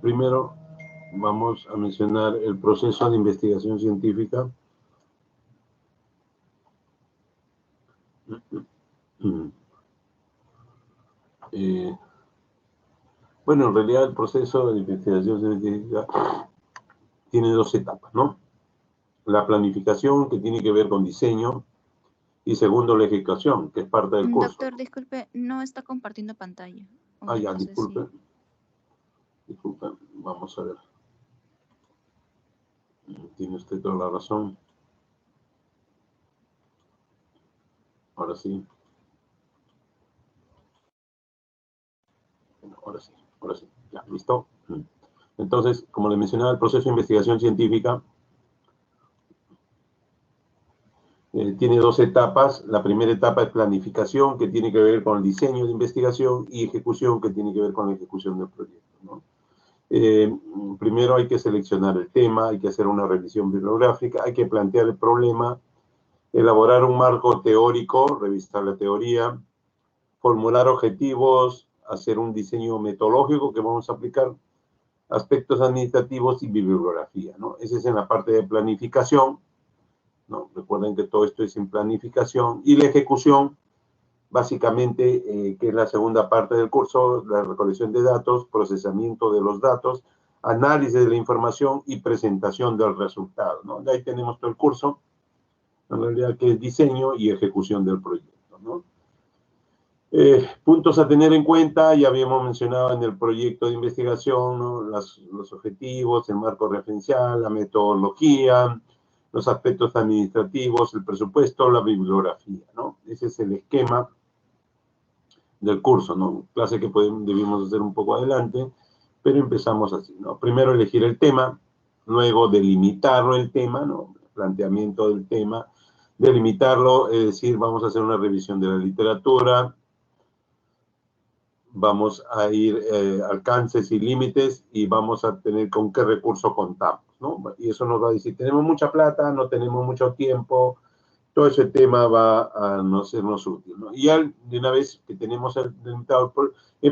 Primero vamos a mencionar el proceso de investigación científica. Bueno, en realidad el proceso de investigación científica tiene dos etapas, ¿no? La planificación, que tiene que ver con diseño, y segundo, la ejecución, que es parte del curso. Doctor, disculpe, no está compartiendo pantalla. Ya, disculpe. Sí. Disculpe, vamos a ver. Tiene usted toda la razón. Ahora sí. Ahora sí. Ya, ¿listo? Entonces, como le mencionaba, el proceso de investigación científica tiene dos etapas. La primera etapa es planificación, que tiene que ver con el diseño de investigación, y ejecución, que tiene que ver con la ejecución del proyecto, ¿no? Primero hay que seleccionar el tema, hay que hacer una revisión bibliográfica, hay que plantear el problema, elaborar un marco teórico, revisar la teoría, formular objetivos, hacer un diseño metodológico que vamos a aplicar, aspectos administrativos y bibliografía, ¿no? Ese es en la parte de planificación, ¿no? Recuerden que todo esto es en planificación. Y la ejecución, básicamente, que es la segunda parte del curso, la recolección de datos, procesamiento de los datos, análisis de la información y presentación del resultado, ¿no? De ahí tenemos todo el curso, en realidad, que es diseño y ejecución del proyecto, ¿no? Puntos a tener en cuenta, ya habíamos mencionado en el proyecto de investigación, ¿no? Los objetivos, el marco referencial, la metodología, los aspectos administrativos, el presupuesto, la bibliografía, ¿no? Ese es el esquema del curso, ¿no? Clase que debimos hacer un poco adelante, pero empezamos así, ¿no? Primero elegir el tema, luego delimitarlo el tema, ¿no? Planteamiento del tema, delimitarlo, es decir, vamos a hacer una revisión de la literatura, vamos a ir alcances y límites, y vamos a tener con qué recurso contamos, ¿no? Y eso nos va a decir, tenemos mucha plata, no tenemos mucho tiempo, todo ese tema va a no sernos útil, ¿no? Y ya de una vez que tenemos delimitado,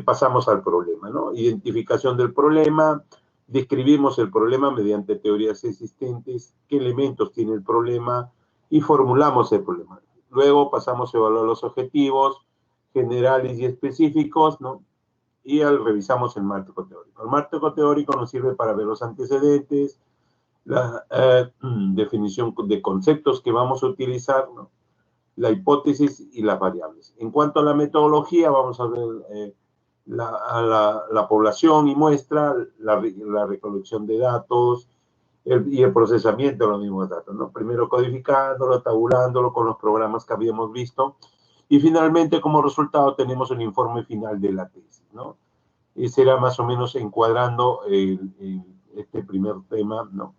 pasamos al problema, ¿no? Identificación del problema, describimos el problema mediante teorías existentes, qué elementos tiene el problema, y formulamos el problema. Luego pasamos a evaluar los objetivos generales y específicos, ¿no? Y revisamos el marco teórico. El marco teórico nos sirve para ver los antecedentes, la definición de conceptos que vamos a utilizar, ¿no? La hipótesis y las variables. En cuanto a la metodología, vamos a ver la población y muestra, la recolección de datos y el procesamiento de los mismos datos, ¿no? Primero codificándolo, tabulándolo con los programas que habíamos visto, y finalmente como resultado tenemos el informe final de la tesis, ¿no? Y será más o menos encuadrando este primer tema, ¿no?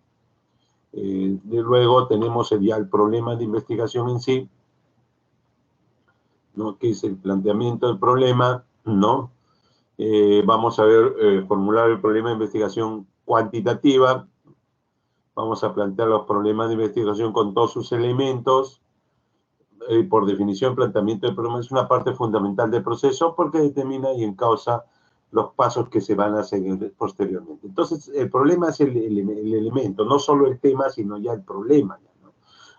Luego tenemos ya el problema de investigación en sí, ¿no? Que es el planteamiento del problema, ¿no? Vamos a ver, formular el problema de investigación cuantitativa, vamos a plantear los problemas de investigación con todos sus elementos. Por definición, el planteamiento del problema es una parte fundamental del proceso porque determina y encausa los pasos que se van a seguir posteriormente. Entonces, el problema es el elemento, no solo el tema, sino ya el problema, ¿no?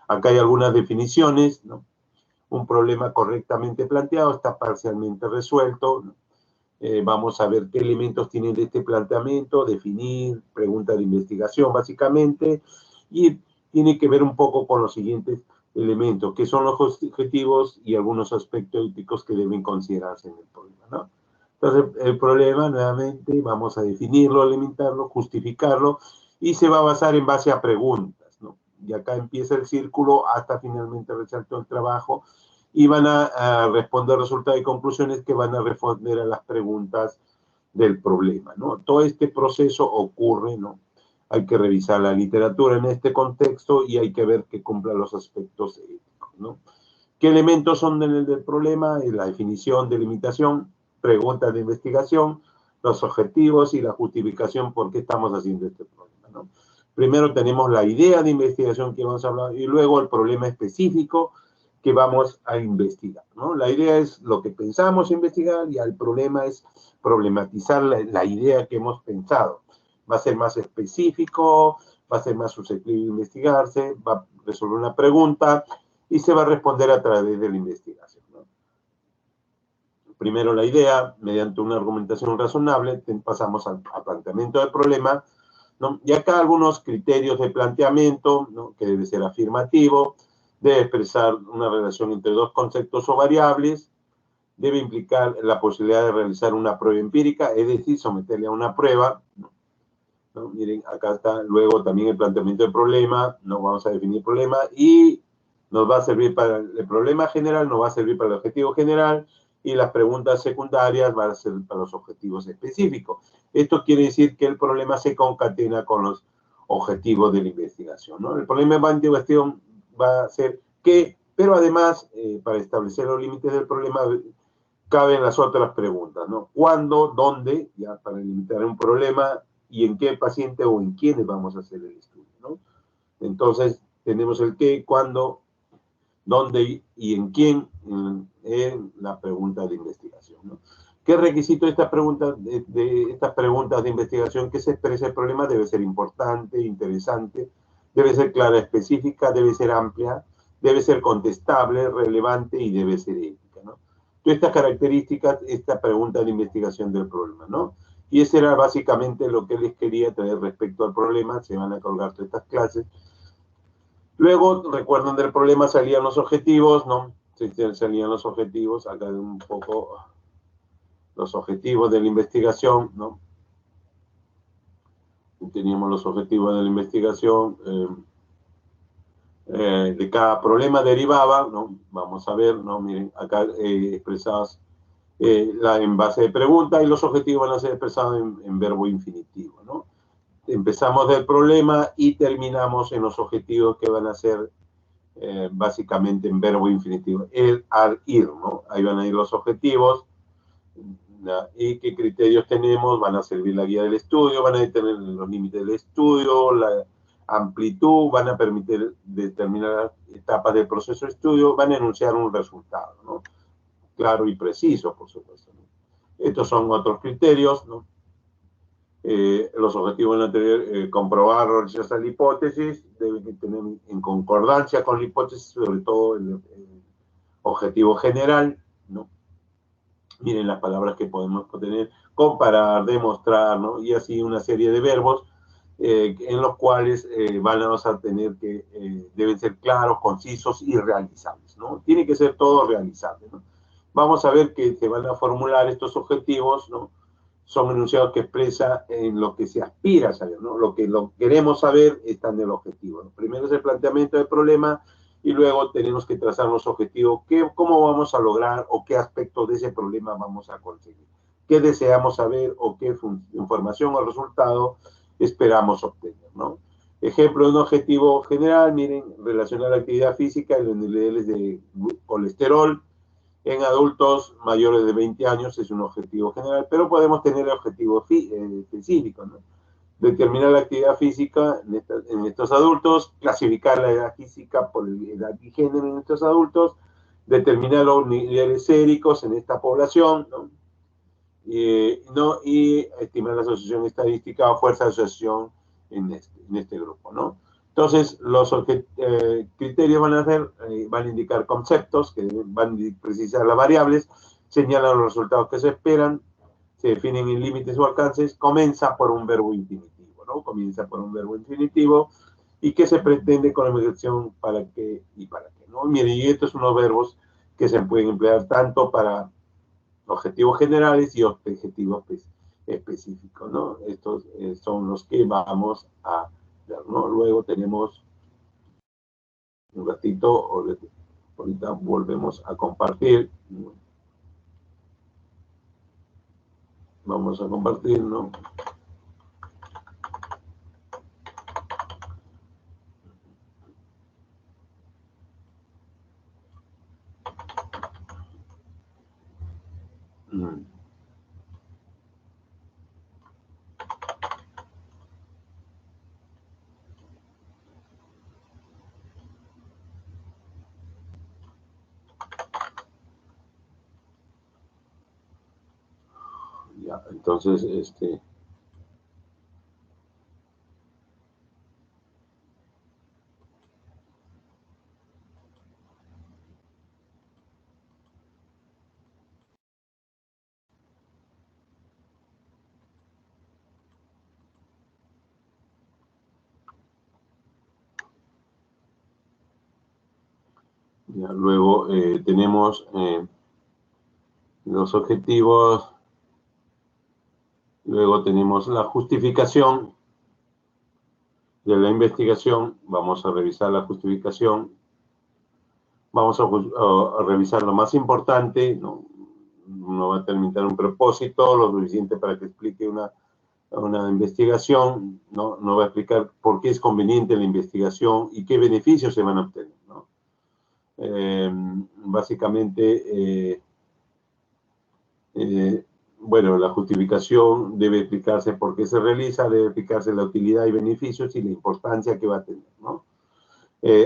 Acá hay algunas definiciones, ¿no? Un problema correctamente planteado está parcialmente resuelto, ¿no? Vamos a ver qué elementos tienen de este planteamiento, definir, pregunta de investigación, básicamente, y tiene que ver un poco con los siguientes elementos, que son los objetivos y algunos aspectos éticos que deben considerarse en el problema, ¿no? Entonces, el problema, nuevamente, vamos a definirlo, limitarlo, justificarlo, y se va a basar en base a preguntas, ¿no? Y acá empieza el círculo hasta finalmente resaltó el trabajo, y van a responder resultados y conclusiones que van a responder a las preguntas del problema, ¿no? Todo este proceso ocurre, ¿no? Hay que revisar la literatura en este contexto y hay que ver que cumpla los aspectos éticos, ¿no? ¿Qué elementos son del problema? La definición, delimitación, preguntas de investigación, los objetivos y la justificación por qué estamos haciendo este problema, ¿no? Primero tenemos la idea de investigación que vamos a hablar y luego el problema específico que vamos a investigar, ¿no? La idea es lo que pensamos investigar y el problema es problematizar la idea que hemos pensado. Va a ser más específico, va a ser más susceptible de investigarse, va a resolver una pregunta y se va a responder a través de la investigación, ¿no? Primero la idea, mediante una argumentación razonable, pasamos al planteamiento del problema, ¿no? Y acá algunos criterios de planteamiento, ¿no? Que debe ser afirmativo, debe expresar una relación entre dos conceptos o variables, debe implicar la posibilidad de realizar una prueba empírica, es decir, someterle a una prueba, ¿no? Miren, acá está luego también el planteamiento del problema, no vamos a definir problema y nos va a servir para el problema general, nos va a servir para el objetivo general y las preguntas secundarias van a ser para los objetivos específicos. Esto quiere decir que el problema se concatena con los objetivos de la investigación, ¿no? El problema de investigación va a ser qué, pero además, para establecer los límites del problema, caben las otras preguntas, ¿no? ¿Cuándo? ¿Dónde? Ya para limitar un problema y en qué paciente o en quiénes vamos a hacer el estudio, ¿no? Entonces, tenemos el qué, cuándo, dónde y en quién en la pregunta de investigación, ¿no? ¿Qué requisito de estas preguntas de investigación? Que se exprese el problema debe ser importante, interesante, debe ser clara, específica, debe ser amplia, debe ser contestable, relevante y debe ser ética, ¿no? Todas estas características, esta pregunta de investigación del problema, ¿no? Y eso era básicamente lo que les quería traer respecto al problema. Se van a colgar todas estas clases. Luego, recuerdan del problema, salían los objetivos, ¿no? Salían los objetivos, acá un poco los objetivos de la investigación, ¿no? Teníamos los objetivos de la investigación, de cada problema derivaba, ¿no? Vamos a ver, ¿no? Miren, acá expresadas en base de pregunta y los objetivos van a ser expresados en verbo infinitivo, ¿no? Empezamos del problema y terminamos en los objetivos que van a ser básicamente en verbo infinitivo, el, al, ir, ¿no? Ahí van a ir los objetivos, ¿no? Y qué criterios tenemos, van a servir la guía del estudio, van a determinar los límites del estudio, la amplitud, van a permitir determinar las etapas del proceso de estudio, van a enunciar un resultado, ¿no? Claro y preciso, por supuesto, ¿no? Estos son otros criterios, ¿no? Los objetivos van a tener comprobar o rechazar la hipótesis, deben tener en concordancia con la hipótesis, sobre todo el objetivo general, ¿no? Miren las palabras que podemos tener, comparar, demostrar, ¿no? Y así una serie de verbos en los cuales vamos a tener que, deben ser claros, concisos y realizables, ¿no? Tiene que ser todo realizable, ¿no? Vamos a ver que se van a formular estos objetivos, ¿no? Son enunciados que expresa en lo que se aspira a saber, ¿no? Lo que queremos saber está en el objetivo, ¿no? Primero es el planteamiento del problema y luego tenemos que trazar los objetivos, cómo vamos a lograr o qué aspectos de ese problema vamos a conseguir, qué deseamos saber o qué información o resultado esperamos obtener, ¿no? Ejemplo de un objetivo general, miren, relacionar la actividad física y los niveles de colesterol en adultos mayores de 20 años es un objetivo general, pero podemos tener objetivos específicos, ¿no? Determinar la actividad física en estos adultos, clasificar la edad física por edad y género en estos adultos, determinar los niveles séricos en esta población, ¿no? ¿No? Y estimar la asociación estadística o fuerza de asociación en este grupo, ¿no? Entonces, los criterios van a indicar conceptos que van a precisar las variables, señalan los resultados que se esperan, se definen en límites o alcances, comienza por un verbo infinitivo, ¿no? Comienza por un verbo infinitivo y qué se pretende con la mediación, para qué y para qué, ¿no? Miren, y estos son los verbos que se pueden emplear tanto para objetivos generales y objetivos específicos, ¿no? Estos son los que vamos a ver, ¿no? Luego tenemos un ratito, ahorita volvemos a compartir. Vamos a compartir, ¿no? Ya, entonces, ya, luego tenemos los objetivos, luego tenemos la justificación de la investigación. Vamos a revisar la justificación, vamos a revisar lo más importante, ¿no? No va a terminar un propósito, lo suficiente para que explique una investigación, ¿no? No va a explicar por qué es conveniente la investigación y qué beneficios se van a obtener, ¿no? Básicamente, bueno, la justificación debe explicarse por qué se realiza, debe explicarse la utilidad y beneficios y la importancia que va a tener, ¿no?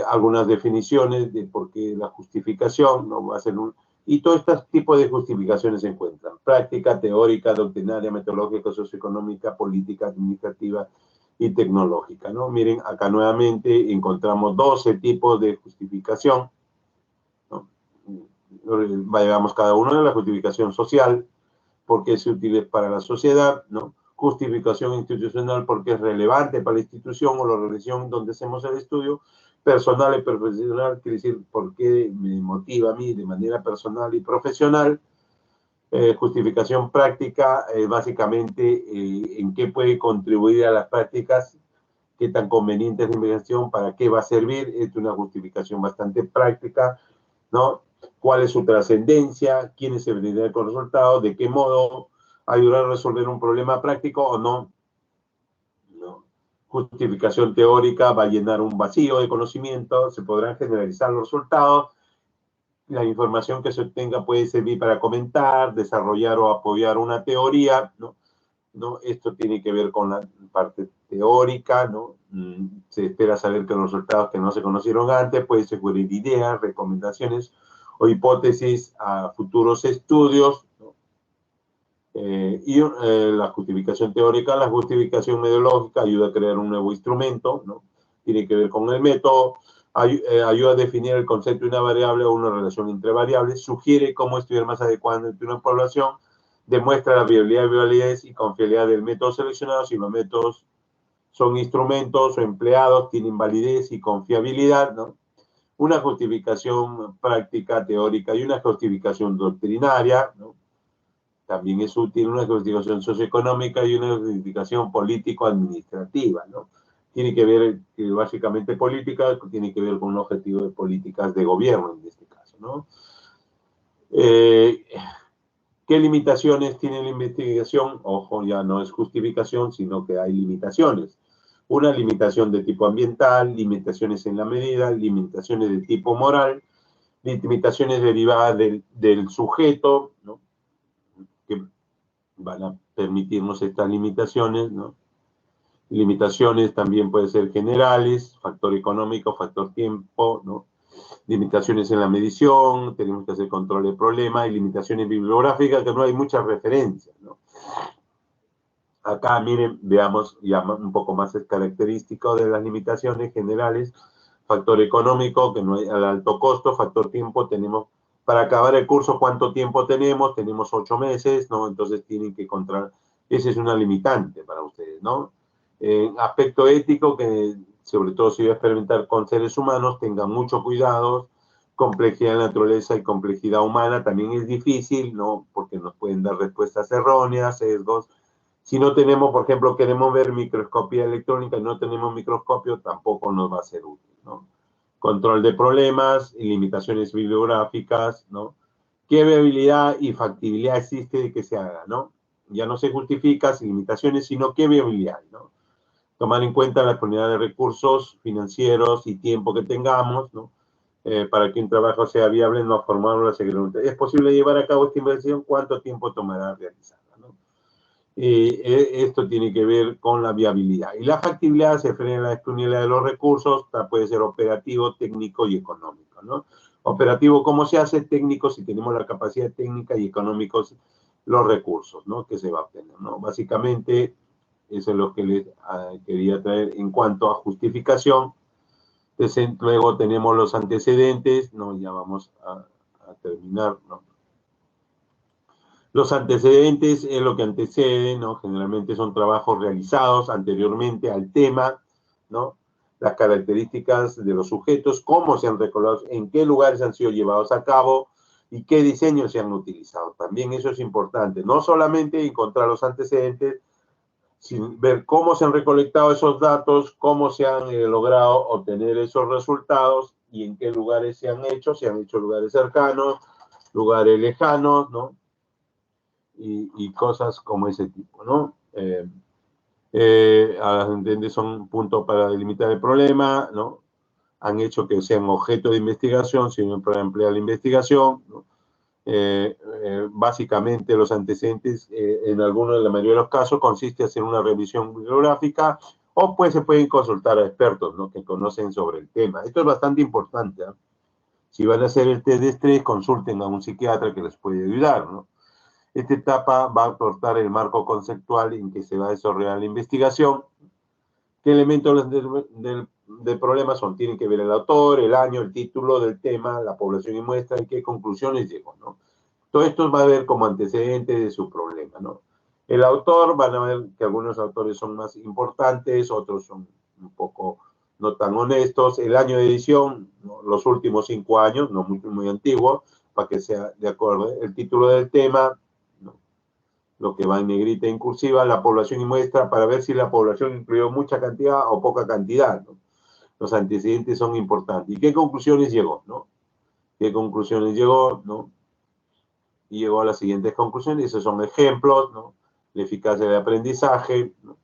Algunas definiciones de por qué la justificación, ¿no? Va a ser y todo este tipo de justificaciones se encuentran: práctica, teórica, doctrinaria, metodológica, socioeconómica, política, administrativa y tecnológica, ¿no? Miren, acá nuevamente encontramos 12 tipos de justificación, ¿no? Veamos cada uno de la justificación social, porque es útil para la sociedad, ¿no? Justificación institucional, porque es relevante para la institución o la organización donde hacemos el estudio. Personal y profesional, quiere decir por qué me motiva a mí de manera personal y profesional. Justificación práctica, básicamente en qué puede contribuir a las prácticas, qué tan conveniente es la investigación, para qué va a servir. Es una justificación bastante práctica, ¿no? ¿Cuál es su trascendencia? ¿Quiénes se beneficiarán con los resultados? ¿De qué modo ayudar a resolver un problema práctico o no? ¿No? Justificación teórica va a llenar un vacío de conocimiento, se podrán generalizar los resultados, la información que se obtenga puede servir para comentar, desarrollar o apoyar una teoría, ¿no? ¿No? Esto tiene que ver con la parte teórica, ¿no? Se espera saber que los resultados que no se conocieron antes pueden sugerir ideas, recomendaciones o hipótesis a futuros estudios, ¿no? La justificación teórica, la justificación metodológica ayuda a crear un nuevo instrumento, ¿no? Tiene que ver con el método, ayuda a definir el concepto de una variable o una relación entre variables, sugiere cómo estudiar más adecuadamente una población, demuestra la viabilidad, validez y confiabilidad del método seleccionado. Si los métodos son instrumentos o empleados, tienen validez y confiabilidad, ¿no? Una justificación práctica, teórica y una justificación doctrinaria, ¿no? También es útil una justificación socioeconómica y una justificación político-administrativa, ¿no? Tiene que ver, básicamente política, tiene que ver con un objetivo de políticas de gobierno en este caso, ¿no? ¿Qué limitaciones tiene la investigación? Ojo, ya no es justificación, sino que hay limitaciones. Una limitación de tipo ambiental, limitaciones en la medida, limitaciones de tipo moral, limitaciones derivadas del sujeto, ¿no? Que van a permitirnos estas limitaciones, ¿no? Limitaciones también pueden ser generales, factor económico, factor tiempo, ¿no? Limitaciones en la medición, tenemos que hacer control de problema, y limitaciones bibliográficas, que no hay muchas referencias, ¿no? Acá, miren, veamos ya un poco más el característico de las limitaciones generales. Factor económico, que no hay al alto costo. Factor tiempo, tenemos, para acabar el curso, ¿cuánto tiempo tenemos? Tenemos 8 meses, ¿no? Entonces tienen que encontrar, esa es una limitante para ustedes, ¿no? Aspecto ético, que sobre todo si voy a experimentar con seres humanos, tengan mucho cuidado. Complejidad de la naturaleza y complejidad humana también es difícil, ¿no? Porque nos pueden dar respuestas erróneas, sesgos. Si no tenemos, por ejemplo, queremos ver microscopía electrónica y no tenemos microscopio, tampoco nos va a ser útil, ¿no? Control de problemas y limitaciones bibliográficas, ¿no? ¿Qué viabilidad y factibilidad existe de que se haga, ¿no? Ya no se justifica sin limitaciones, sino qué viabilidad, ¿no? Tomar en cuenta la disponibilidad de recursos financieros y tiempo que tengamos, ¿no? Para que un trabajo sea viable, no formarlo la seguridad. ¿Es posible llevar a cabo esta investigación? ¿Cuánto tiempo tomará realizarla, ¿no? Esto tiene que ver con la viabilidad. Y la factibilidad se frena en la disponibilidad de los recursos, puede ser operativo, técnico y económico, ¿no? Operativo, ¿cómo se hace? Técnico, si tenemos la capacidad técnica, y económicos, los recursos, ¿no?, que se va a obtener, ¿no? Básicamente, eso es lo que les quería traer en cuanto a justificación. Entonces, luego tenemos los antecedentes, ¿no? Ya vamos a terminar, ¿no? Los antecedentes es lo que antecede, ¿no? Generalmente son trabajos realizados anteriormente al tema, ¿no? Las características de los sujetos, cómo se han recordado, en qué lugares han sido llevados a cabo y qué diseños se han utilizado. También eso es importante. No solamente encontrar los antecedentes, sino ver cómo se han recolectado esos datos, cómo se han logrado obtener esos resultados y en qué lugares se han hecho en lugares cercanos, lugares lejanos, ¿no? Y cosas como ese tipo, ¿no? Son puntos para delimitar el problema, ¿no? Han hecho que sean objeto de investigación, sino para emplear la investigación, ¿no? Básicamente los antecedentes, en algunos, de la mayoría de los casos, consiste en hacer una revisión bibliográfica o pues se pueden consultar a expertos, ¿no?, que conocen sobre el tema. Esto es bastante importante, ¿eh? Si van a hacer el test de estrés, consulten a un psiquiatra que les puede ayudar, ¿no? Esta etapa va a aportar el marco conceptual en que se va a desarrollar la investigación. ¿Qué elementos del problema son? Tienen que ver el autor, el año, el título del tema, la población y muestra y qué conclusiones llegó, ¿no? Todo esto va a ver como antecedente de su problema, ¿no? El autor, van a ver que algunos autores son más importantes, otros son un poco no tan honestos. El año de edición, ¿no?, los últimos 5 años, no muy antiguo, para que sea de acuerdo. El título del tema, ¿no?, lo que va en negrita en cursiva, la población y muestra, para ver si la población incluyó mucha cantidad o poca cantidad, ¿no? Los antecedentes son importantes. ¿Y qué conclusiones llegó, no? ¿Qué conclusiones llegó, no? Y llegó a las siguientes conclusiones. Esos son ejemplos, ¿no? La eficacia del aprendizaje, ¿no?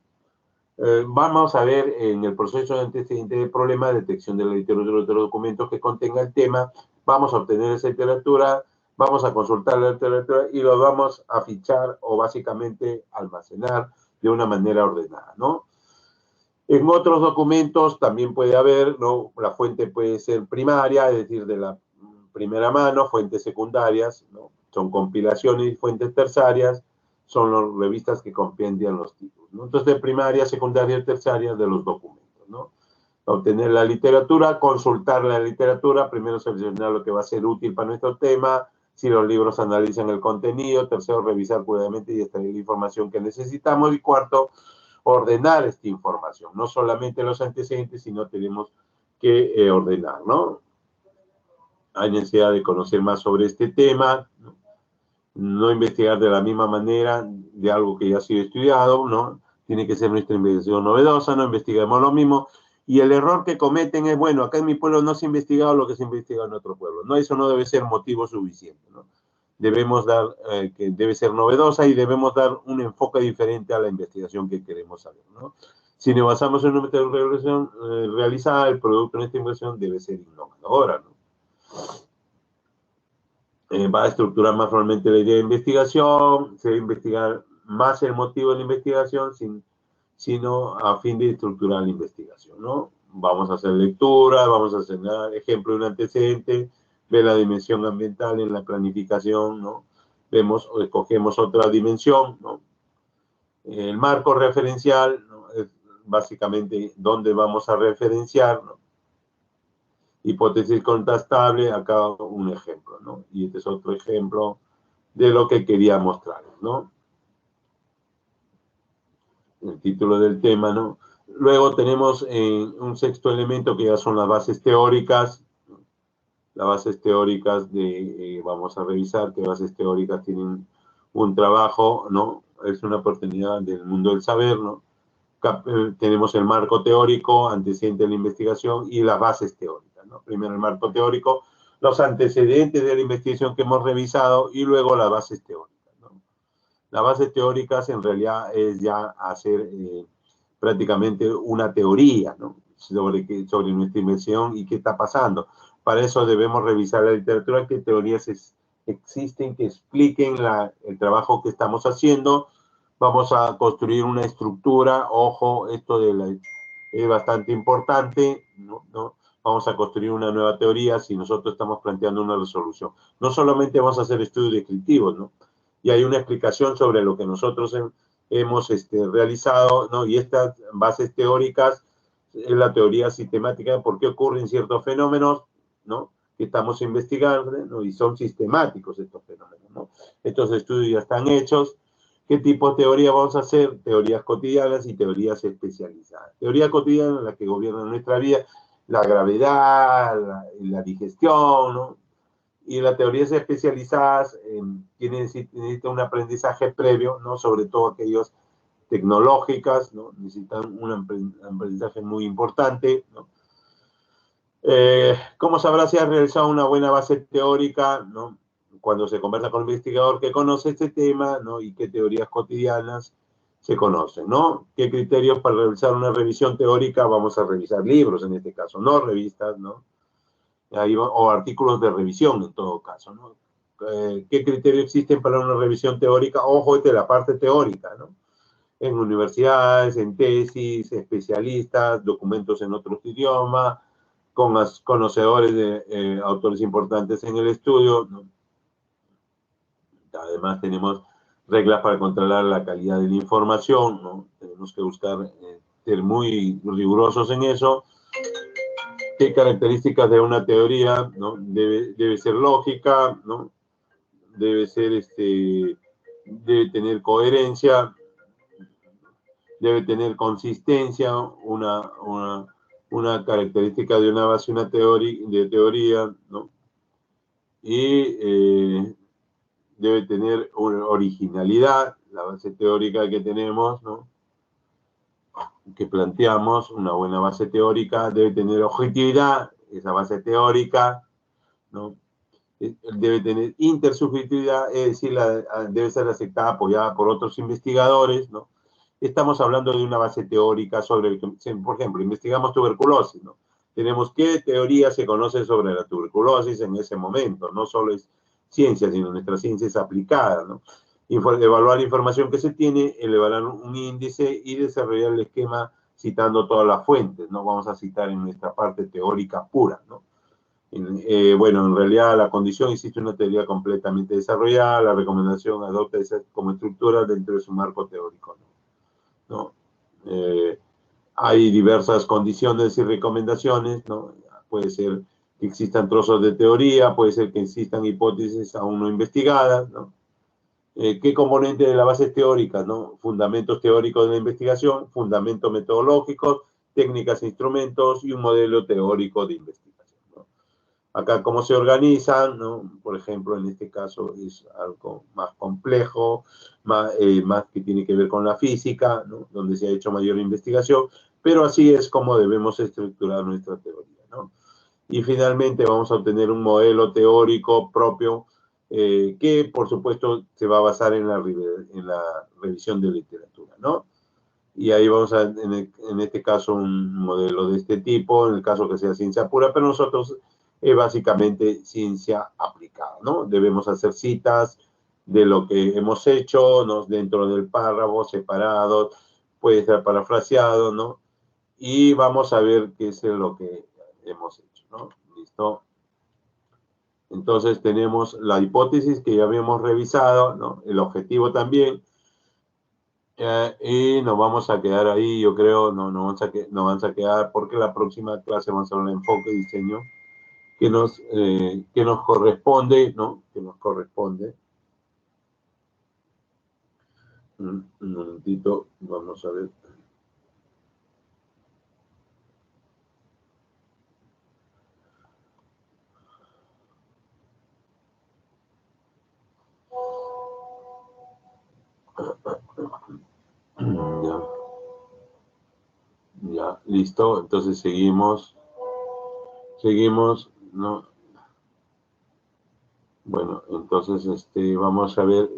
Vamos a ver en el proceso de antecedente del problema, detección de la literatura de los documentos que contenga el tema. Vamos a obtener esa literatura, vamos a consultar la literatura y lo vamos a fichar o básicamente almacenar de una manera ordenada, ¿no? En otros documentos también puede haber, ¿no?, la fuente puede ser primaria, es decir, de la primera mano, fuentes secundarias, ¿no? Son compilaciones y fuentes terciarias, son las revistas que compendian los títulos, ¿no? Entonces, de primaria, secundaria y terciaria de los documentos, ¿no? Obtener la literatura, consultar la literatura, primero seleccionar lo que va a ser útil para nuestro tema, si los libros analizan el contenido, tercero, revisar cuidadosamente y extraer la información que necesitamos, y cuarto, ordenar esta información, no solamente los antecedentes, sino tenemos que ordenar, ¿no? Hay necesidad de conocer más sobre este tema, ¿no? No investigar de la misma manera de algo que ya ha sido estudiado, ¿no? Tiene que ser nuestra investigación novedosa, no investigamos lo mismo. Y el error que cometen es, bueno, acá en mi pueblo no se ha investigado lo que se ha investigado en otro pueblo. No, eso no debe ser motivo suficiente, ¿no? Debemos dar, que debe ser novedosa y debemos dar un enfoque diferente a la investigación que queremos saber, ¿no? Si nos basamos en una metodología realizada, el producto de esta investigación debe ser innovadora, ¿no? Va a estructurar más formalmente la idea de investigación, se va a investigar más el motivo de la investigación, sino a fin de estructurar la investigación, ¿no? Vamos a hacer lectura, vamos a hacer ejemplo de un antecedente, ver la dimensión ambiental en la planificación, ¿no? Vemos o escogemos otra dimensión, ¿no? El marco referencial, ¿no?, es básicamente dónde vamos a referenciar, ¿no? Hipótesis contrastable, acá un ejemplo, ¿no? Y este es otro ejemplo de lo que quería mostrar, ¿no? El título del tema, ¿no? Luego tenemos un sexto elemento que ya son las bases teóricas. Las bases teóricas vamos a revisar qué bases teóricas tienen un trabajo, ¿no? Es una oportunidad del mundo del saber, ¿no? Tenemos el marco teórico, antecedente de la investigación y las bases teóricas, ¿no? Primero el marco teórico, los antecedentes de la investigación que hemos revisado y luego las bases teóricas, ¿no? Las bases teóricas en realidad es ya hacer prácticamente una teoría, ¿no?, sobre nuestra investigación y qué está pasando. Para eso debemos revisar la literatura, qué teorías existen que expliquen el trabajo que estamos haciendo. Vamos a construir una estructura, ojo, esto es bastante importante, ¿no? Vamos a construir una nueva teoría si nosotros estamos planteando una resolución. No solamente vamos a hacer estudios descriptivos, ¿no? y hay una explicación sobre lo que nosotros hemos realizado, ¿no? Y estas bases teóricas es la teoría sistemática de por qué ocurren ciertos fenómenos, ¿no? Que estamos investigando, ¿no? Y son sistemáticos estos fenómenos, ¿no? Estos estudios ya están hechos. ¿Qué tipo de teoría vamos a hacer? Teorías cotidianas y teorías especializadas. Teoría cotidiana, la que gobierna nuestra vida, la gravedad, la digestión, ¿no? Y las teorías especializadas necesitan un aprendizaje previo, ¿no? Sobre todo aquellos tecnológicas, ¿no? Necesitan un aprendizaje muy importante, ¿no? ¿Cómo sabrá si ha realizado una buena base teórica, ¿no? Cuando se conversa con un investigador que conoce este tema, ¿no? Y qué teorías cotidianas se conocen, ¿no? ¿Qué criterios para realizar una revisión teórica? Vamos a revisar libros en este caso, no revistas, ¿no? O artículos de revisión en todo caso, ¿no? ¿Qué criterios existen para una revisión teórica? Ojo, de la parte teórica, ¿no? En universidades, en tesis, especialistas, documentos en otros idiomas, con conocedores de autores importantes en el estudio, ¿no? Además tenemos reglas para controlar la calidad de la información, ¿no? Tenemos que buscar ser muy rigurosos en eso. ¿Qué características de una teoría, ¿no? Debe ser lógica, ¿no? Debe ser, debe tener coherencia, debe tener consistencia, una característica de una base de teoría, ¿no? Y debe tener una originalidad, la base teórica que tenemos, ¿no? Que planteamos, una buena base teórica, debe tener objetividad, esa base teórica, ¿no? Debe tener intersubjetividad, es decir, debe ser aceptada, apoyada por otros investigadores, ¿no? Estamos hablando de una base teórica sobre, por ejemplo, investigamos tuberculosis, ¿no? Tenemos qué teoría se conoce sobre la tuberculosis en ese momento, no solo es ciencia, sino nuestra ciencia es aplicada, ¿no? Evaluar la información que se tiene, elevar un índice y desarrollar el esquema citando todas las fuentes, ¿no? Vamos a citar en nuestra parte teórica pura, ¿no? Bueno, en realidad la condición existe una teoría completamente desarrollada, la recomendación adopta esa como estructura dentro de su marco teórico, ¿no? Hay diversas condiciones y recomendaciones, ¿no? Puede ser que existan trozos de teoría, puede ser que existan hipótesis aún no investigadas, ¿no? ¿Qué componente de la base teórica, ¿no? Fundamentos teóricos de la investigación, fundamentos metodológicos, técnicas e instrumentos y un modelo teórico de investigación, ¿no? Acá cómo se organizan, ¿no? Por ejemplo, en este caso es algo más complejo, más que tiene que ver con la física, ¿no? Donde se ha hecho mayor investigación, pero así es como debemos estructurar nuestra teoría, ¿no? Y finalmente vamos a obtener un modelo teórico propio que, por supuesto, se va a basar en la revisión de literatura, ¿no? Y ahí vamos a, en este caso, un modelo de este tipo, en el caso que sea ciencia pura, pero nosotros básicamente ciencia aplicada, ¿no? Debemos hacer citas de lo que hemos hecho, ¿no? Dentro del párrafo, separado, puede ser parafraseado, ¿no? Y vamos a ver qué es lo que hemos hecho, ¿no? ¿Listo? Entonces tenemos la hipótesis que ya habíamos revisado, ¿no? El objetivo también. Y nos vamos a quedar ahí, yo creo, no vamos a quedar porque la próxima clase vamos a hablar de enfoque y diseño que nos corresponde, ¿no? Que nos corresponde. Un momentito, vamos a ver. Ya. Ya, listo. Entonces seguimos, ¿no? Bueno, entonces vamos a ver,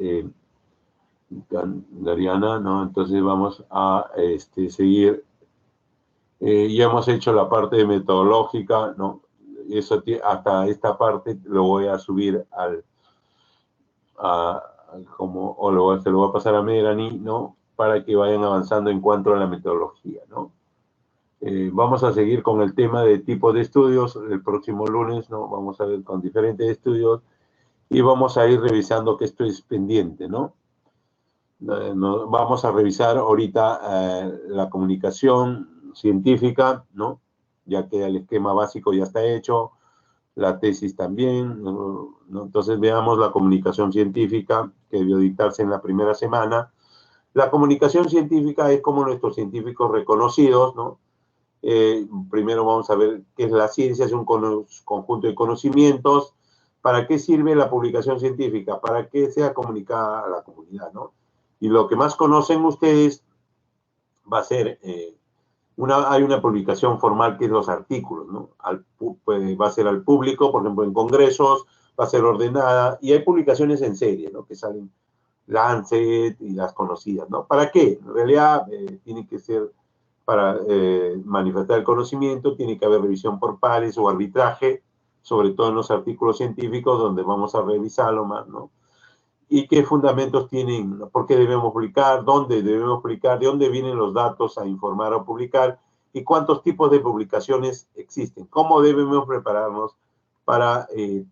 Dariana, ¿no? Entonces vamos a seguir. Ya hemos hecho la parte metodológica, ¿no? Eso hasta esta parte lo voy a subir se lo voy a pasar a Melanie, ¿no? Para que vayan avanzando en cuanto a la metodología, ¿no? Vamos a seguir con el tema de tipo de estudios. El próximo lunes, ¿no? Vamos a ver con diferentes estudios y vamos a ir revisando que esto es pendiente, ¿no? Vamos a revisar ahorita la comunicación científica, ¿no? Ya que el esquema básico ya está hecho, la tesis también, ¿no? Entonces veamos la comunicación científica que debió dictarse en la primera semana. La comunicación científica es como nuestros científicos reconocidos, ¿no? Primero vamos a ver qué es la ciencia, es un conjunto de conocimientos. ¿Para qué sirve la publicación científica? Para que sea comunicada a la comunidad, ¿no? Y lo que más conocen ustedes va a ser, hay una publicación formal que es los artículos, ¿no? Va a ser al público, por ejemplo, en congresos, va a ser ordenada, y hay publicaciones en serie, ¿no? Que salen Lancet y las conocidas, ¿no? ¿Para qué? En realidad tiene que ser para manifestar el conocimiento, tiene que haber revisión por pares o arbitraje, sobre todo en los artículos científicos, donde vamos a revisarlo más, ¿no? Y qué fundamentos tienen, por qué debemos publicar, dónde debemos publicar, de dónde vienen los datos a informar o publicar, y cuántos tipos de publicaciones existen, cómo debemos prepararnos para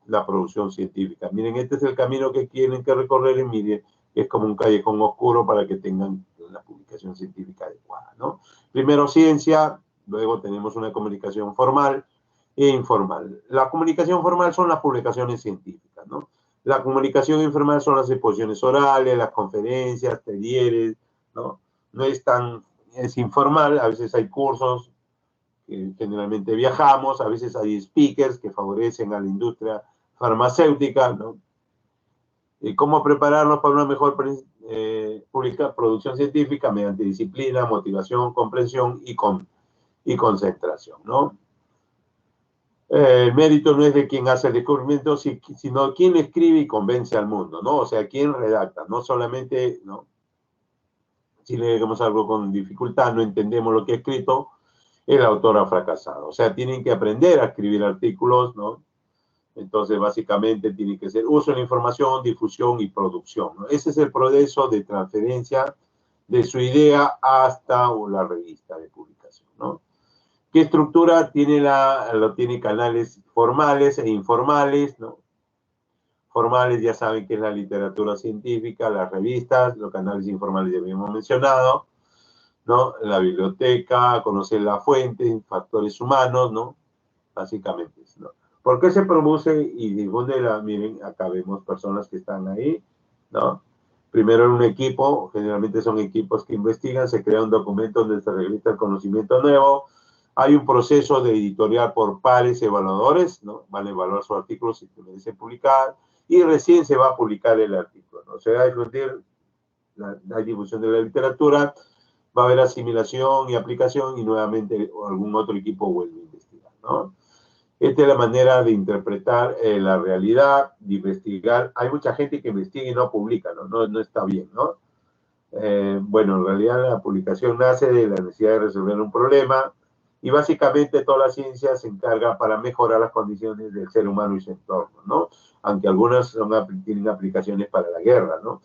la producción científica. Miren, este es el camino que tienen que recorrer y miren, es como un callejón oscuro para que tengan la publicación científica adecuada, ¿no? Primero ciencia, luego tenemos una comunicación formal e informal. La comunicación formal son las publicaciones científicas, ¿no? La comunicación informal son las exposiciones orales, las conferencias, talleres, ¿no? No es tan, es informal, a veces hay cursos, generalmente viajamos, a veces hay speakers que favorecen a la industria farmacéutica, ¿no? ¿Y cómo prepararnos para una mejor producción científica? Mediante disciplina, motivación, comprensión y concentración, ¿no? El mérito no es de quien hace el descubrimiento, sino quien escribe y convence al mundo, ¿no? O sea, quien redacta, no solamente, ¿no? Si leemos algo con dificultad, no entendemos lo que ha escrito, el autor ha fracasado. O sea, tienen que aprender a escribir artículos, ¿no? Entonces, básicamente, tiene que ser uso de la información, difusión y producción, ¿no? Ese es el proceso de transferencia de su idea hasta la revista de publicación, ¿no? ¿Qué estructura tiene tiene canales formales e informales, ¿no? Formales ya saben que es la literatura científica, las revistas, los canales informales ya habíamos mencionado, ¿no? La biblioteca, conocer la fuente, factores humanos, ¿no? Básicamente, ¿no? ¿Por qué se produce y difunde miren, acá vemos personas que están ahí, ¿no? Primero en un equipo, generalmente son equipos que investigan, se crea un documento donde se registra el conocimiento nuevo, hay un proceso de editorial por pares evaluadores, ¿no? Van a evaluar su artículo si merece publicar, y recién se va a publicar el artículo, ¿no? Se va a difundir la difusión de la literatura, va a haber asimilación y aplicación, y nuevamente algún otro equipo vuelve a investigar, ¿no? Esta es la manera de interpretar la realidad, de investigar. Hay mucha gente que investiga y no publica, ¿no? No está bien, ¿no? Bueno, en realidad la publicación nace de la necesidad de resolver un problema y básicamente toda la ciencia se encarga para mejorar las condiciones del ser humano y su entorno, ¿no? Aunque algunas tienen aplicaciones para la guerra, ¿no?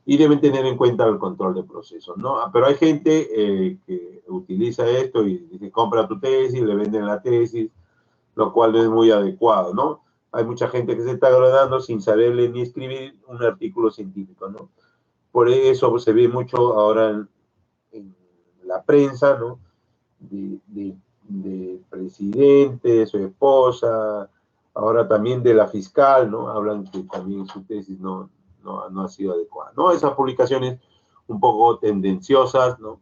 Y deben tener en cuenta el control de procesos, ¿no? Pero hay gente que utiliza esto y dice, compra tu tesis, le venden la tesis, lo cual no es muy adecuado, ¿no? Hay mucha gente que se está graduando sin saber leer ni escribir un artículo científico, ¿no? Por eso se ve mucho ahora en la prensa, ¿no? De presidente, de su esposa, ahora también de la fiscal, ¿no? Hablan que también su tesis no ha sido adecuada, ¿no? Esas publicaciones un poco tendenciosas, ¿no?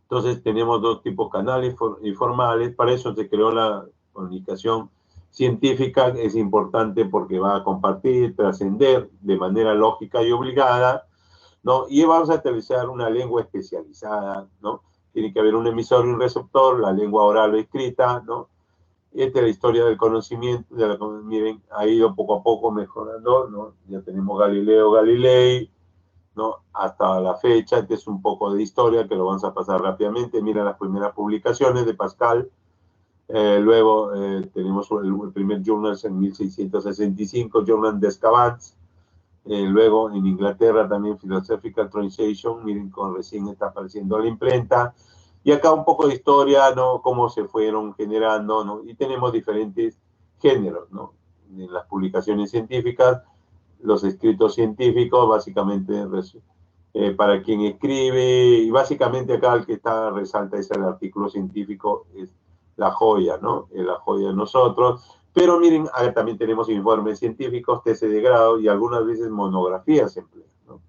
Entonces tenemos dos tipos de canales informales, para eso se creó la comunicación científica, es importante porque va a compartir, trascender de manera lógica y obligada, ¿no? Y vamos a utilizar una lengua especializada, ¿no? Tiene que haber un emisor y un receptor, la lengua oral o escrita, ¿no? Esta es la historia del conocimiento, miren, ha ido poco a poco mejorando, ¿no? Ya tenemos Galileo Galilei, ¿no? Hasta la fecha, este es un poco de historia que lo vamos a pasar rápidamente. Mira las primeras publicaciones de Pascal, luego tenemos el primer journal en 1665, Journal d'Escavans, luego en Inglaterra también Philosophical Translation, miren, recién está apareciendo la imprenta, y acá un poco de historia, ¿no? Cómo se fueron generando, ¿no? Y tenemos diferentes géneros, ¿no? en las publicaciones científicas, los escritos científicos, básicamente para quien escribe, y básicamente acá el que resalta es el artículo científico, es la joya, ¿no? Es la joya de nosotros. Pero miren, acá también tenemos informes científicos, tesis de grado y algunas veces monografías se emplean, ¿no?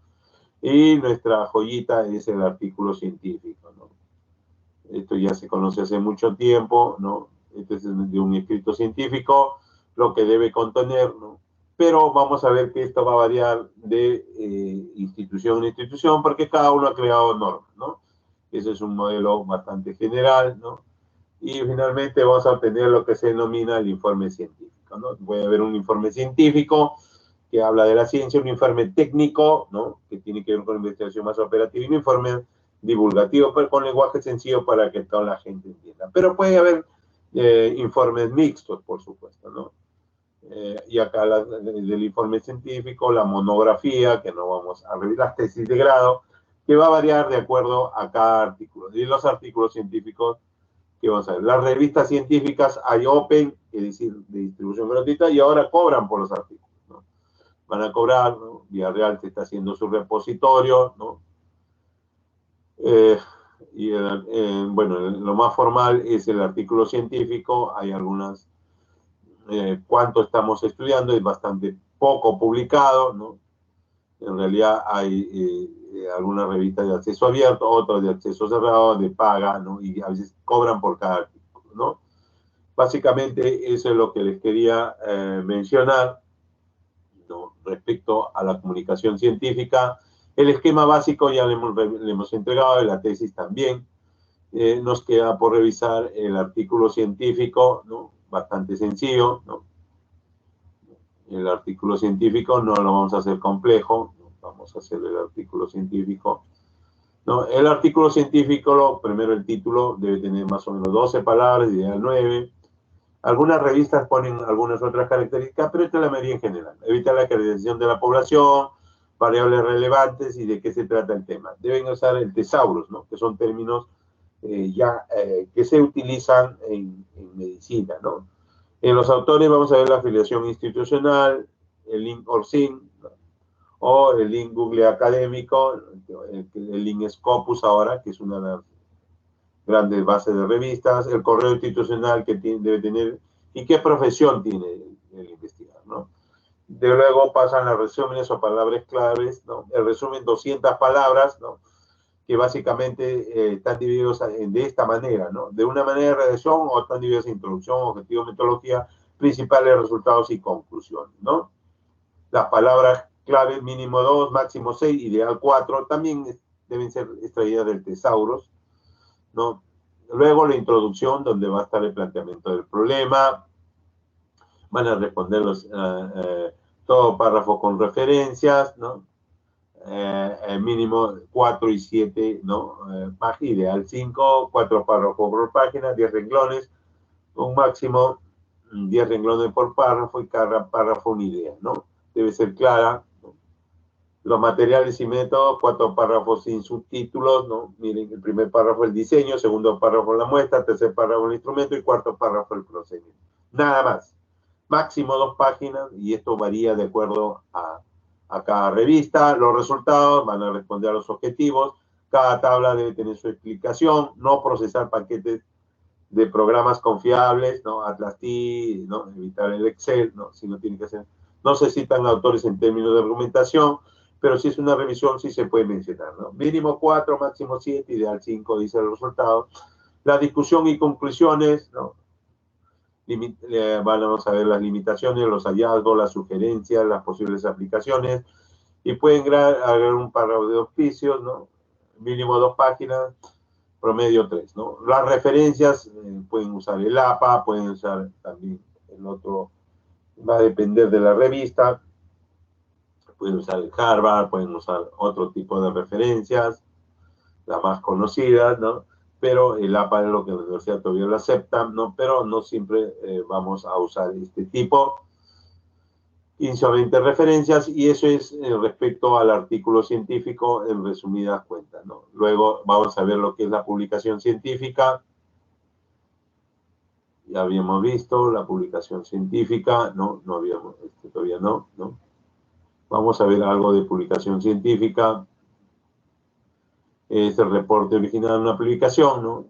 Y nuestra joyita es el artículo científico, ¿no? Esto ya se conoce hace mucho tiempo, ¿no? Este es de un escrito científico, lo que debe contener, ¿no? Pero vamos a ver que esto va a variar de institución en institución porque cada uno ha creado normas, ¿no? Ese es un modelo bastante general, ¿no? Y finalmente vamos a obtener lo que se denomina el informe científico, ¿no? Puede haber un informe científico que habla de la ciencia, un informe técnico, ¿no? Que tiene que ver con investigación más operativa, y un informe divulgativo, pero con lenguaje sencillo para que toda la gente entienda. Pero puede haber informes mixtos, por supuesto, ¿no? Y acá del informe científico, la monografía, que no vamos a revisar, las tesis de grado, que va a variar de acuerdo a cada artículo. Y los artículos científicos, que vamos a ver, las revistas científicas hay open, es decir, de distribución gratuita, y ahora cobran por los artículos, ¿no? Van a cobrar, ¿no? Villarreal se está haciendo su repositorio, ¿no? Y bueno, lo más formal es el artículo científico, hay algunas, cuánto estamos estudiando, es bastante poco publicado, ¿no? En realidad hay algunas revistas de acceso abierto, otras de acceso cerrado, de paga, ¿no? Y a veces cobran por cada artículo, ¿no? Básicamente eso es lo que les quería mencionar, ¿no? Respecto a la comunicación científica. El esquema básico ya le hemos entregado, la tesis también. Nos queda por revisar el artículo científico, ¿no? Bastante sencillo, ¿no? El artículo científico no lo vamos a hacer complejo, ¿no? Vamos a hacer el artículo científico, ¿no? El artículo científico, primero el título, debe tener más o menos 12 palabras, ideal 9. Algunas revistas ponen algunas otras características, pero esta es la medida en general. Evita la caracterización de la población, variables relevantes y de qué se trata el tema. Deben usar el tesaurus, ¿no? Que son términos que se utilizan en medicina, ¿no? En los autores vamos a ver la afiliación institucional, el link ORCIN, ¿no? O el link Google académico, el link Scopus ahora, que es una de las grandes bases de revistas, el correo institucional que debe tener y qué profesión tiene el investigador, ¿no? De luego pasan los resúmenes o palabras claves, ¿no? El resumen 200 palabras, ¿no? Que básicamente están divididos de esta manera, ¿no? De una manera de redacción o están divididos en introducción, objetivo, metodología, principales resultados y conclusiones, ¿no? Las palabras clave mínimo 2, máximo 6, ideal 4, también deben ser extraídas del tesaurus, ¿no? Luego la introducción, donde va a estar el planteamiento del problema, van a responder todo párrafo con referencias, ¿no? Mínimo 4 y 7, ¿no? Página, ideal 5, 4 párrafos por página, 10 renglones, un máximo 10 renglones por párrafo y cada párrafo una idea, ¿no? Debe ser clara, ¿no? Los materiales y métodos, 4 párrafos sin subtítulos, ¿no? Miren, el primer párrafo el diseño, segundo párrafo la muestra, tercer párrafo el instrumento y cuarto párrafo el procedimiento. Nada más. Máximo 2 páginas y esto varía de acuerdo a cada revista. Los resultados van a responder a los objetivos. Cada tabla debe tener su explicación. No procesar paquetes de programas confiables, ¿no? Atlas T, ¿no? Evitar el Excel, ¿no? Si no tiene que ser. No se citan autores en términos de argumentación, pero si es una revisión sí se puede mencionar, ¿no? Mínimo 4, máximo 7, ideal 5, dice el resultado. La discusión y conclusiones, ¿no? Vamos a ver las limitaciones, los hallazgos, las sugerencias, las posibles aplicaciones, y pueden agregar un párrafo de auspicios, ¿no? Mínimo 2 páginas, promedio 3, ¿no? Las referencias, pueden usar el APA, pueden usar también el otro, va a depender de la revista, pueden usar el Harvard, pueden usar otro tipo de referencias, las más conocidas, ¿no? Pero el APA es lo que la universidad todavía lo acepta, ¿no? Pero no siempre vamos a usar este tipo. 15 o 20 referencias, y eso es respecto al artículo científico en resumidas cuentas, ¿no? Luego vamos a ver lo que es la publicación científica. Ya habíamos visto la publicación científica, no habíamos, todavía no. Vamos a ver algo de publicación científica. Es el reporte original de una publicación, ¿no?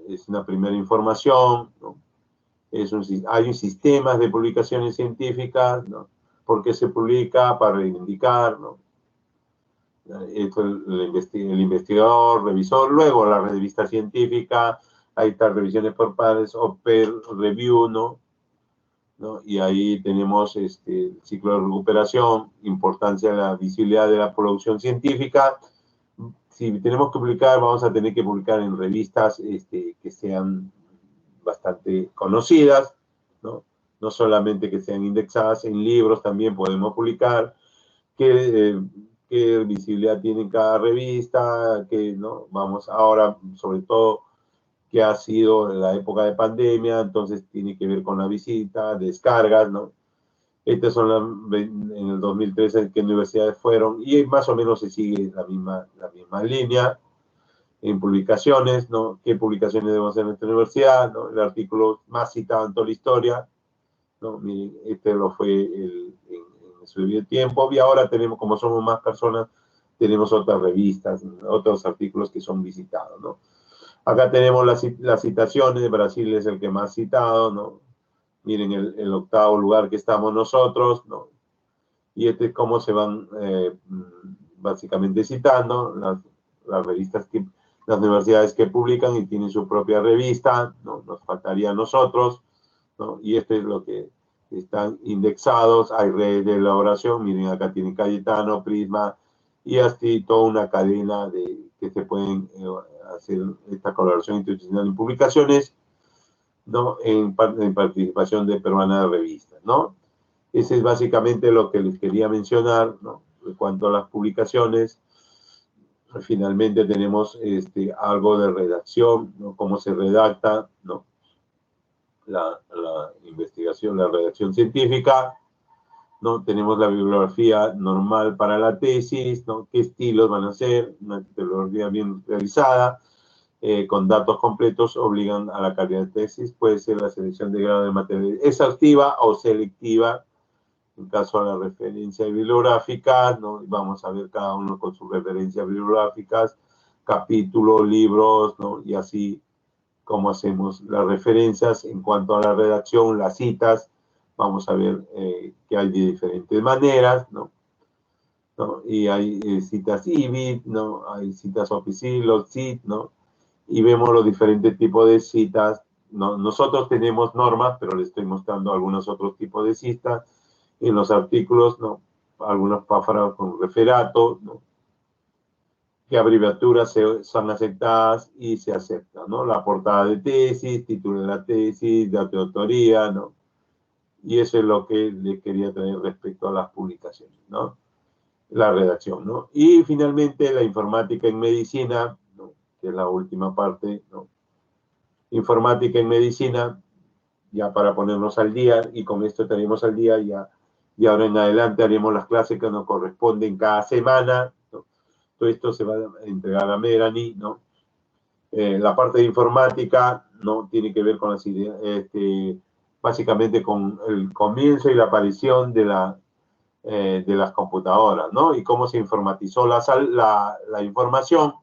Es una primera información, ¿no? Hay un sistema de publicaciones científicas, ¿no? ¿Por qué se publica? Para reivindicar, ¿no? Esto el investigador, revisor, luego la revista científica, ahí está revisiones por pares o peer review, ¿no? Y ahí tenemos el ciclo de recuperación, importancia de la visibilidad de la producción científica. Si tenemos que publicar, vamos a tener que publicar en revistas que sean bastante conocidas, ¿no? No solamente que sean indexadas, en libros también podemos publicar, qué visibilidad tiene cada revista, ¿no? Vamos ahora, sobre todo, que ha sido la época de pandemia, entonces tiene que ver con la visita, descargas, ¿no? Estas son en el 2013 qué universidades fueron, y más o menos se sigue la misma línea en publicaciones, ¿no? ¿Qué publicaciones debemos hacer en nuestra universidad? ¿No? El artículo más citado en toda la historia, ¿no? Miren, lo fue en su debido tiempo, y ahora tenemos, como somos más personas, tenemos otras revistas, otros artículos que son visitados, ¿no? Acá tenemos las citaciones, Brasil es el que más citado, ¿no? Miren el octavo lugar que estamos nosotros, ¿no? Y cómo se van básicamente citando las revistas, las universidades que publican y tienen su propia revista, ¿no? Nos faltaría a nosotros, ¿no? Y es lo que están indexados, hay redes de elaboración, miren acá tiene Cayetano, Prisma, y así toda una cadena que se pueden hacer esta colaboración institucional en publicaciones, ¿no? En participación de peruana de revistas, ¿no? Ese es básicamente lo que les quería mencionar, ¿no? En cuanto a las publicaciones, finalmente tenemos algo de redacción, ¿no? Cómo se redacta, ¿no? La investigación, la redacción científica, ¿no? Tenemos la bibliografía normal para la tesis, ¿no? ¿Qué estilos van a ser? Una bibliografía bien realizada, con datos completos, obligan a la calidad de tesis. Puede ser la selección de grado de material exhaustiva o selectiva, en caso de las referencias bibliográficas, ¿no? Vamos a ver cada uno con sus referencias bibliográficas, capítulos, libros, ¿no? Y así como hacemos las referencias. En cuanto a la redacción, las citas, vamos a ver que hay de diferentes maneras, ¿no? Y hay citas IBIT, ¿no? Hay citas OPC, los CIT, ¿no? Y vemos los diferentes tipos de citas, ¿no? Nosotros tenemos normas, pero les estoy mostrando algunos otros tipos de citas en los artículos, ¿no? Algunos párrafos con referato, ¿no? ¿Qué abreviaturas son aceptadas y se aceptan, ¿no? La portada de tesis, título de la tesis, dato de autoría, ¿no? Y eso es lo que le quería traer respecto a las publicaciones, ¿no? La redacción, ¿no? Y finalmente la informática en medicina, ¿no? Que es la última parte, ¿no? Informática en medicina, ya para ponernos al día, y con esto estaremos al día ya, y ahora en adelante haremos las clases que nos corresponden cada semana, ¿no? Todo esto se va a entregar a Melanie, ¿no? La parte de informática, ¿no? Tiene que ver con las ideas, básicamente con el comienzo y la aparición de las computadoras, ¿no? Y cómo se informatizó la información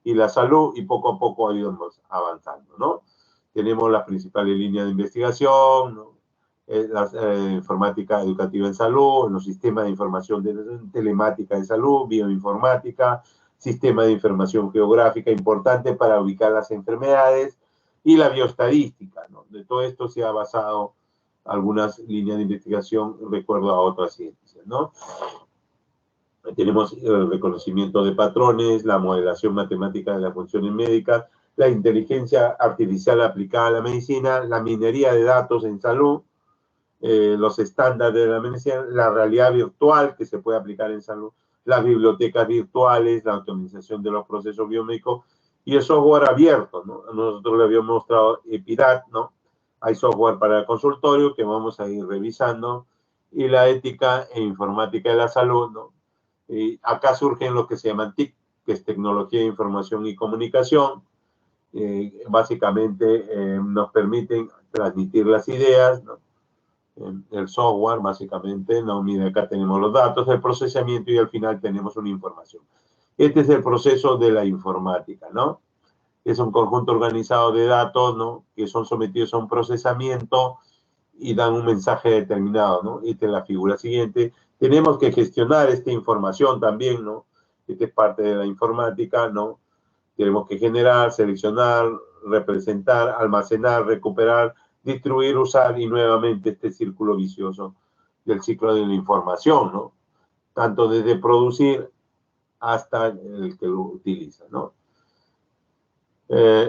y la salud, y poco a poco íbamos avanzando, ¿no? Tenemos las principales líneas de investigación, ¿no? La informática educativa en salud, los sistemas de información telemática en salud, bioinformática, sistema de información geográfica importante para ubicar las enfermedades, y la bioestadística, ¿no? De todo esto se ha basado algunas líneas de investigación, recuerdo a otras ciencias, ¿no? Tenemos el reconocimiento de patrones, la modelación matemática de las funciones médicas, la inteligencia artificial aplicada a la medicina, la minería de datos en salud, los estándares de la medicina, la realidad virtual que se puede aplicar en salud, las bibliotecas virtuales, la automatización de los procesos biomédicos y el software abierto, ¿no? Nosotros le habíamos mostrado EPIDAT, ¿no? Hay software para el consultorio que vamos a ir revisando, y la ética e informática de la salud, ¿no? Acá surgen lo que se llama TIC, que es Tecnología de Información y Comunicación. Básicamente nos permiten transmitir las ideas, ¿no? El software, básicamente, ¿no? Mira, acá tenemos los datos, el procesamiento y al final tenemos una información. Este es el proceso de la informática, ¿no? Es un conjunto organizado de datos, ¿no? Que son sometidos a un procesamiento y dan un mensaje determinado, ¿no? Esta es la figura siguiente. Tenemos que gestionar esta información también, ¿no? Esta es parte de la informática, ¿no? Tenemos que generar, seleccionar, representar, almacenar, recuperar, distribuir, usar y nuevamente este círculo vicioso del ciclo de la información, ¿no? Tanto desde producir hasta el que lo utiliza, ¿no?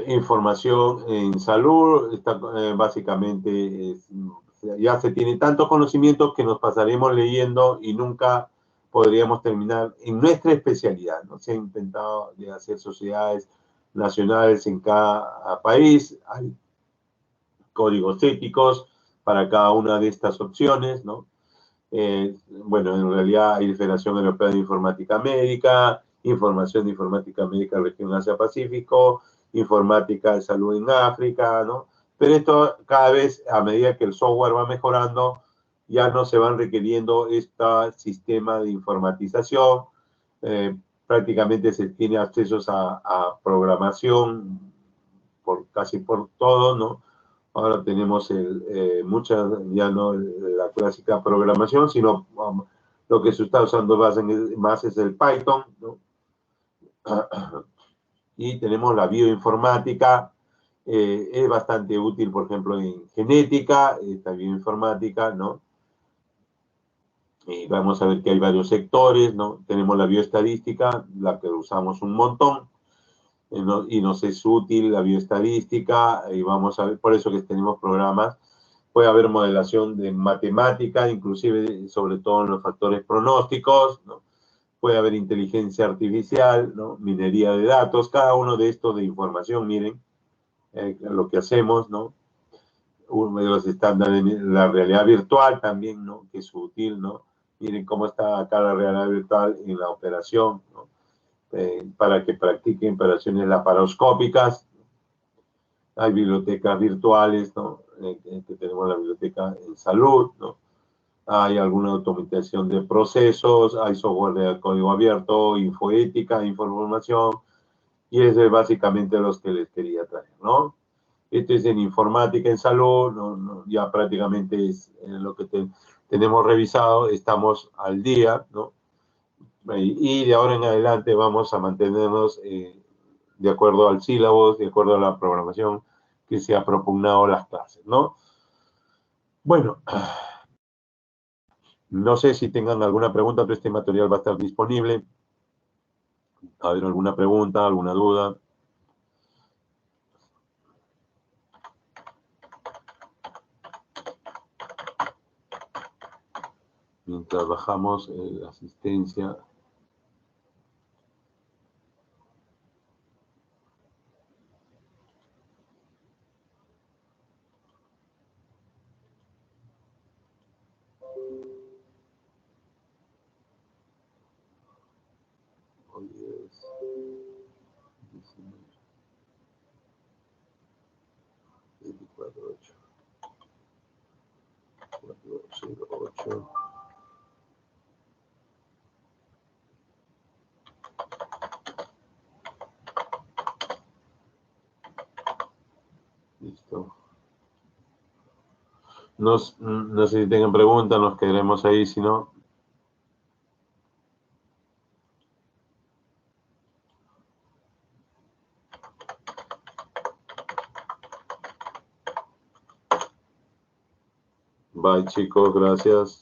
Información en salud, está, básicamente ya se tiene tanto conocimiento que nos pasaremos leyendo y nunca podríamos terminar en nuestra especialidad, ¿no? Se ha intentado de hacer sociedades nacionales en cada país, hay códigos éticos para cada una de estas opciones, ¿no? Bueno, en realidad hay Federación Europea de Informática Médica, Información de Informática Médica Región Asia-Pacífico, Informática de Salud en África, ¿no? Pero esto cada vez, a medida que el software va mejorando, ya no se van requiriendo este sistema de informatización, prácticamente se tiene accesos a programación casi por todo, ¿no? Ahora tenemos muchas, ya no la clásica programación, sino lo que se está usando más es el Python, ¿no? Y tenemos la bioinformática, es bastante útil, por ejemplo, en genética, esta bioinformática, ¿no? Y vamos a ver que hay varios sectores, ¿no? Tenemos la bioestadística, la que usamos un montón, y nos es útil la bioestadística, y vamos a ver, por eso que tenemos programas. Puede haber modelación de matemática, inclusive, sobre todo en los factores pronósticos, ¿no? Puede haber inteligencia artificial, ¿no? Minería de datos, cada uno de estos de información, miren, lo que hacemos, ¿no? Uno de los estándares, la realidad virtual también, ¿no? Que es útil, ¿no? Miren cómo está acá la realidad virtual en la operación, ¿no? Para que practiquen operaciones laparoscópicas. Hay bibliotecas virtuales, ¿no? Que tenemos la biblioteca en salud, ¿no? Hay alguna automatización de procesos, hay software de código abierto, infoética, información, y eso es básicamente los que les quería traer, ¿no? Esto es en informática en salud, ya prácticamente es lo que tenemos revisado, estamos al día, ¿no? Y de ahora en adelante vamos a mantenernos de acuerdo al sílabus, de acuerdo a la programación que se ha propugnado las clases, ¿no? Bueno, no sé si tengan alguna pregunta, pero este material va a estar disponible. A ver, alguna pregunta, alguna duda. Mientras bajamos la asistencia. Hoy es 24/8. 408. Listo. No sé si tengan preguntas, nos quedaremos ahí, si no. Bye, chicos, gracias.